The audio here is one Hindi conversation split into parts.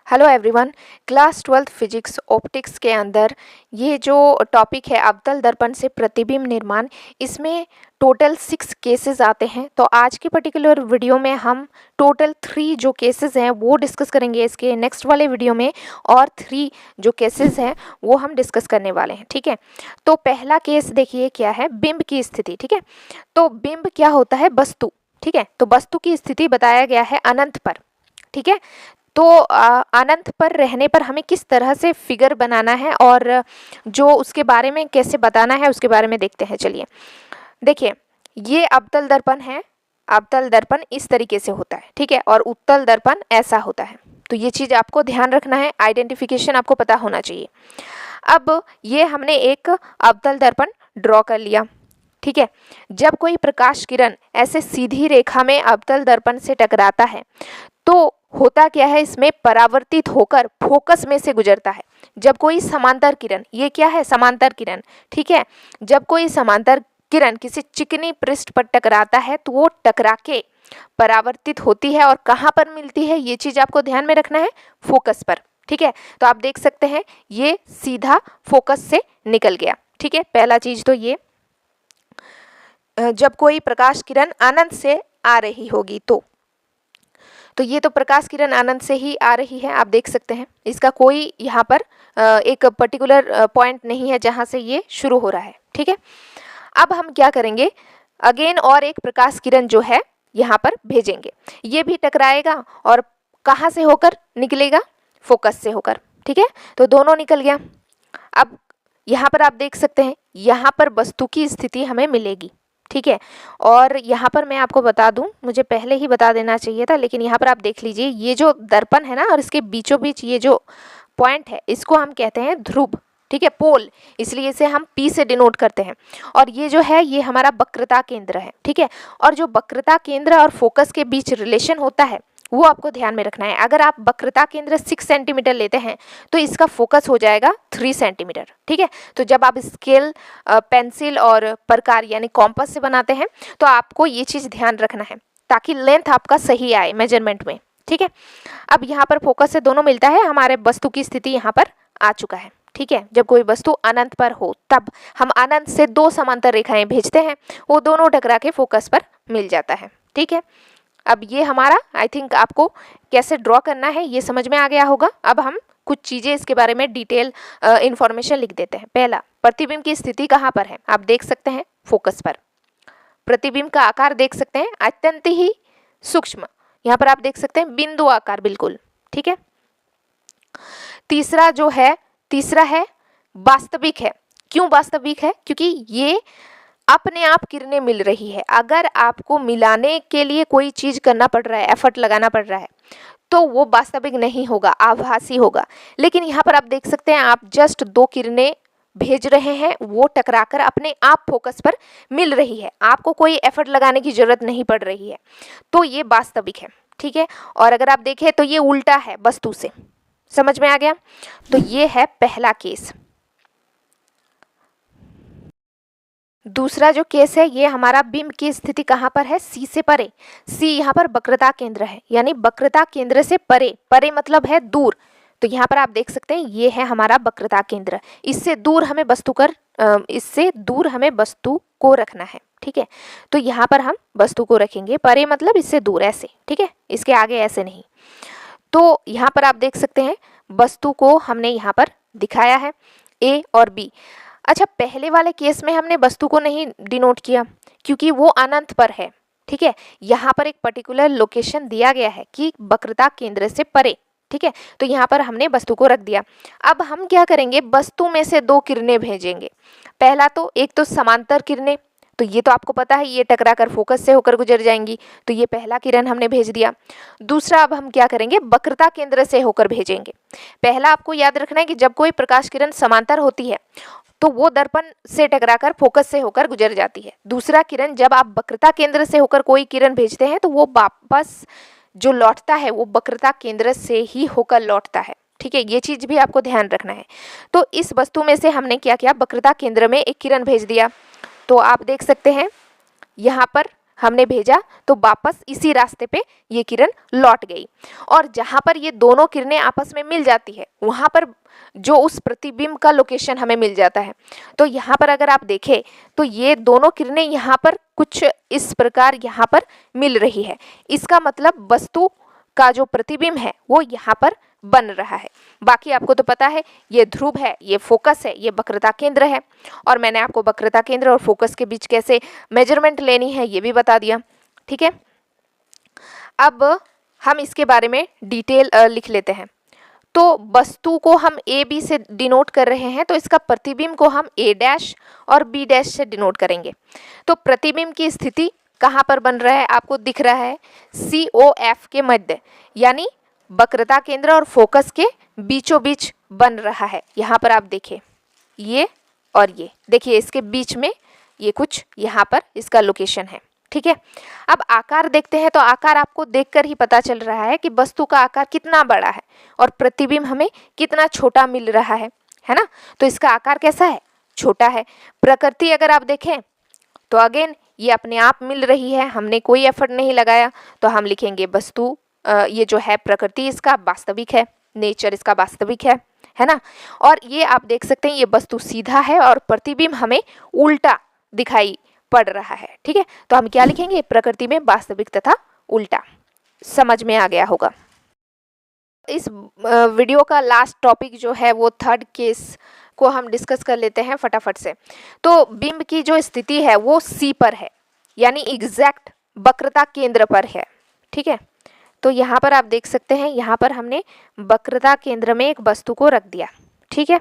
Hello everyone. Class 12th physics optics के अंदर ये जो टॉपिक है अवतल दर्पण से प्रतिबिंब निर्माण, इसमें टोटल 6 केसेस आते हैं। तो आज के पर्टिकुलर वीडियो में हम टोटल 3 जो केसेस हैं वो डिस्कस करेंगे इसके नेक्स्ट वाले वीडियो में, और 3 जो केसेस हैं वो हम डिस्कस करने वाले हैं। ठीक है, तो पहला केस देखिए क्या है, बिंब की स्थिति। ठीक है, तो बिंब क्या होता है, वस्तु। ठीक है, तो वस्तु की स्थिति बताया गया है अनंत पर। ठीक है, तो अनंत पर रहने पर हमें किस तरह से फिगर बनाना है और जो उसके बारे में कैसे बताना है उसके बारे में देखते हैं। चलिए देखिए, ये अवतल दर्पण है। अवतल दर्पण इस तरीके से होता है, ठीक है, और उत्तल दर्पण ऐसा होता है। तो ये चीज़ आपको ध्यान रखना है, आइडेंटिफिकेशन आपको पता होना चाहिए। अब ये हमने एक अवतल दर्पण ड्रॉ कर लिया। ठीक है, जब कोई प्रकाश किरण ऐसे सीधी रेखा में अवतल दर्पण से टकराता है तो होता क्या है, इसमें परावर्तित होकर फोकस में से गुजरता है। जब कोई समांतर किरण, ये क्या है, समांतर किरण। ठीक है, जब कोई समांतर किरण किसी चिकनी पृष्ठ पर टकराता है तो वो टकरा के परावर्तित होती है और कहाँ पर मिलती है, ये चीज़ आपको ध्यान में रखना है, फोकस पर। ठीक है, तो आप देख सकते हैं ये सीधा फोकस से निकल गया। ठीक है, पहला चीज़ तो ये, जब कोई प्रकाश किरण अनंत से आ रही होगी तो ये तो प्रकाश किरण अनंत से ही आ रही है, आप देख सकते हैं। इसका कोई यहाँ पर एक पर्टिकुलर पॉइंट नहीं है जहाँ से ये शुरू हो रहा है। ठीक है, अब हम क्या करेंगे, अगेन और एक प्रकाश किरण जो है यहाँ पर भेजेंगे। ये भी टकराएगा और कहाँ से होकर निकलेगा, फोकस से होकर। ठीक है, तो दोनों निकल गया। अब यहाँ पर आप देख सकते हैं, यहाँ पर वस्तु की स्थिति हमें मिलेगी। ठीक है, और यहाँ पर मैं आपको बता दूं, मुझे पहले ही बता देना चाहिए था, लेकिन यहाँ पर आप देख लीजिए, ये जो दर्पण है ना और इसके बीचों बीच ये जो पॉइंट है इसको हम कहते हैं ध्रुव। ठीक है, पोल, इसलिए इसे हम P से डिनोट करते हैं। और ये जो है ये हमारा वक्रता केंद्र है। ठीक है, और जो वक्रता केंद्र और फोकस के बीच रिलेशन होता है वो आपको ध्यान में रखना है। अगर आप वक्रता केंद्र 6 सेंटीमीटर लेते हैं तो इसका फोकस हो जाएगा 3 सेंटीमीटर। ठीक है, तो जब आप स्केल पेंसिल और प्रकार यानी कॉम्पास से बनाते हैं तो आपको ये चीज़ ध्यान रखना है ताकि लेंथ आपका सही आए मेजरमेंट में। ठीक है, अब यहाँ पर फोकस से दोनों मिलता है, हमारे वस्तु की स्थिति यहाँ पर आ चुका है। ठीक है, जब कोई वस्तु अनंत पर हो तब हम अनंत से 2 समांतर रेखाएं भेजते हैं, वो दोनों टकरा के फोकस पर मिल जाता है। ठीक है, अब ये हमारा, आई थिंक आपको कैसे ड्रॉ करना है ये समझ में आ गया होगा। अब हम कुछ चीज़ें इसके बारे में डिटेल इंफॉर्मेशन लिख देते हैं। पहला, प्रतिबिंब की स्थिति कहाँ पर है, आप देख सकते हैं फोकस पर। प्रतिबिंब का आकार देख सकते हैं, अत्यंत ही सूक्ष्म, यहाँ पर आप देख सकते हैं बिंदु आकार बिल्कुल। ठीक है, तीसरा है वास्तविक है। क्यों वास्तविक है, क्योंकि ये अपने आप किरणें मिल रही है। अगर आपको मिलाने के लिए कोई चीज़ करना पड़ रहा है, एफर्ट लगाना पड़ रहा है, तो वो वास्तविक नहीं होगा, आभासी होगा। लेकिन यहाँ पर आप देख सकते हैं, आप जस्ट 2 किरणें भेज रहे हैं, वो टकराकर अपने आप फोकस पर मिल रही है, आपको कोई एफर्ट लगाने की जरूरत नहीं पड़ रही है, तो ये वास्तविक है। ठीक है, और अगर आप देखें तो ये उल्टा है वस्तु से, समझ में आ गया। तो ये है पहला केस। दूसरा जो केस है, ये हमारा बिंब की स्थिति कहाँ पर है, सी से परे। सी यहाँ पर वक्रता केंद्र है, यानी वक्रता केंद्र से परे, परे मतलब है दूर। तो यहाँ पर आप देख सकते हैं ये है हमारा वक्रता केंद्र, इससे दूर हमें वस्तु को रखना है। ठीक है, तो यहाँ पर हम वस्तु को रखेंगे, परे मतलब इससे दूर, ऐसे। ठीक है, इसके आगे ऐसे नहीं। तो यहाँ पर आप देख सकते हैं वस्तु को हमने यहाँ पर दिखाया है, ए और बी। अच्छा, पहले वाले केस में हमने वस्तु को नहीं डिनोट किया क्योंकि वो अनंत पर है। ठीक है, यहाँ पर एक पर्टिकुलर लोकेशन दिया गया है कि वक्रता केंद्र से परे। ठीक है, तो यहाँ पर हमने वस्तु को रख दिया। अब हम क्या करेंगे, वस्तु में से 2 किरणें भेजेंगे। पहला तो एक तो समांतर किरणें, तो ये तो आपको पता है ये टकरा कर फोकस से होकर गुजर जाएंगी, तो ये पहला किरण हमने भेज दिया। दूसरा, अब हम क्या करेंगे, वक्रता केंद्र से होकर भेजेंगे। पहला आपको याद रखना है कि जब कोई प्रकाश किरण समांतर होती है तो वो दर्पण से टकराकर फोकस से होकर गुजर जाती है। दूसरा किरण, जब आप वक्रता केंद्र से होकर कोई किरण भेजते हैं तो वो वापस जो लौटता है वो वक्रता केंद्र से ही होकर लौटता है। ठीक है, ये चीज़ भी आपको ध्यान रखना है। तो इस वस्तु में से हमने क्या किया, वक्रता केंद्र में एक किरण भेज दिया। तो आप देख सकते हैं यहाँ पर हमने भेजा तो वापस इसी रास्ते पे ये किरण लौट गई। और जहाँ पर ये दोनों किरणें आपस में मिल जाती है वहाँ पर जो उस प्रतिबिंब का लोकेशन हमें मिल जाता है। तो यहाँ पर अगर आप देखें तो ये दोनों किरणें यहाँ पर कुछ इस प्रकार यहाँ पर मिल रही है। इसका मतलब वस्तु का जो प्रतिबिंब है वो यहाँ पर बन रहा है। बाकी आपको तो पता है ये ध्रुव है, ये फोकस है, ये वक्रता केंद्र है। और मैंने आपको वक्रता केंद्र और फोकस के बीच कैसे मेजरमेंट लेनी है ये भी बता दिया। ठीक है, अब हम इसके बारे में डिटेल लिख लेते हैं। तो वस्तु को हम ए बी से डिनोट कर रहे हैं, तो इसका प्रतिबिंब को हम ए डैश और बी डैश से डिनोट करेंगे। तो प्रतिबिंब की स्थिति कहाँ पर बन रहा है, आपको दिख रहा है COF के मध्य, यानी वक्रता केंद्र और फोकस के बीचों बीच बन रहा है। यहाँ पर आप देखिए ये और ये देखिए इसके बीच में ये कुछ यहाँ पर इसका लोकेशन है। ठीक है, अब आकार देखते हैं तो आकार आपको देखकर ही पता चल रहा है कि वस्तु का आकार कितना बड़ा है और प्रतिबिंब हमें कितना छोटा मिल रहा है ना। तो इसका आकार कैसा है, छोटा है। प्रकृति अगर आप देखें तो अगेन ये अपने आप मिल रही है, हमने कोई एफर्ट नहीं लगाया। तो हम लिखेंगे वस्तु ये जो है प्रकृति इसका वास्तविक है, नेचर इसका वास्तविक है ना। और ये आप देख सकते हैं ये वस्तु सीधा है और प्रतिबिंब हमें उल्टा दिखाई पड़ रहा है। ठीक है, तो हम क्या लिखेंगे, प्रकृति में वास्तविक तथा उल्टा। समझ में आ गया होगा। इस वीडियो का लास्ट टॉपिक जो है वो थर्ड केस को हम डिस्कस कर लेते हैं फटाफट से। तो बिंब की जो स्थिति है वो C पर है, यानी एग्जैक्ट वक्रता केंद्र पर है। ठीक है, तो यहाँ पर आप देख सकते हैं यहाँ पर हमने वक्रता केंद्र में एक वस्तु को रख दिया। ठीक है,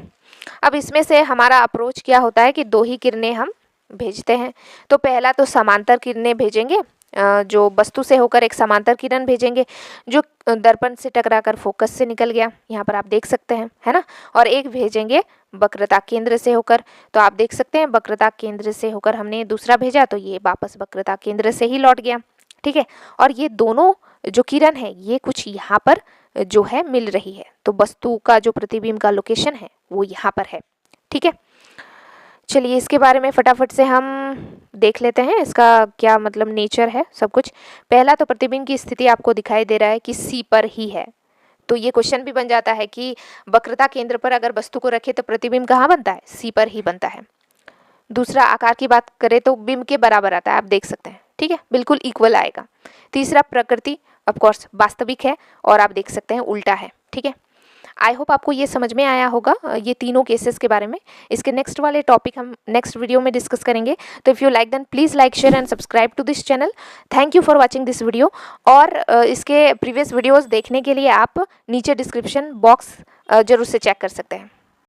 अब इसमें से हमारा अप्रोच क्या होता है कि दो ही किरणें हम भेजते हैं। तो पहला तो समांतर किरणें भेजेंगे, जो वस्तु से होकर एक समांतर किरण भेजेंगे जो दर्पण से टकराकर फोकस से निकल गया, यहाँ पर आप देख सकते हैं, है ना। और एक भेजेंगे वक्रता केंद्र से होकर। तो आप देख सकते हैं वक्रता केंद्र से होकर हमने दूसरा भेजा तो ये वापस वक्रता केंद्र से ही लौट गया। ठीक है, और ये दोनों जो किरण है ये कुछ यहाँ पर जो है मिल रही है। तो वस्तु का जो प्रतिबिंब का लोकेशन है वो यहाँ पर है। ठीक है, चलिए इसके बारे में फटाफट से हम देख लेते हैं, इसका क्या मतलब नेचर है सब कुछ। पहला तो प्रतिबिंब की स्थिति आपको दिखाई दे रहा है कि C पर ही है। तो ये क्वेश्चन भी बन जाता है कि वक्रता केंद्र पर अगर वस्तु को रखे तो प्रतिबिंब कहाँ बनता है, C पर ही बनता है। दूसरा, आकार की बात करें तो बिंब के बराबर आता है, आप देख सकते हैं। ठीक है, बिल्कुल इक्वल आएगा। तीसरा, प्रकृति ऑफकोर्स वास्तविक है और आप देख सकते हैं उल्टा है। ठीक है, आई होप आपको ये समझ में आया होगा ये तीनों केसेस के बारे में। इसके नेक्स्ट वाले टॉपिक हम नेक्स्ट वीडियो में डिस्कस करेंगे। तो if you like then please like share and subscribe to this channel. Thank you for watching this video. और इसके प्रीवियस वीडियोस देखने के लिए आप नीचे डिस्क्रिप्शन बॉक्स जरूर से चेक कर सकते हैं।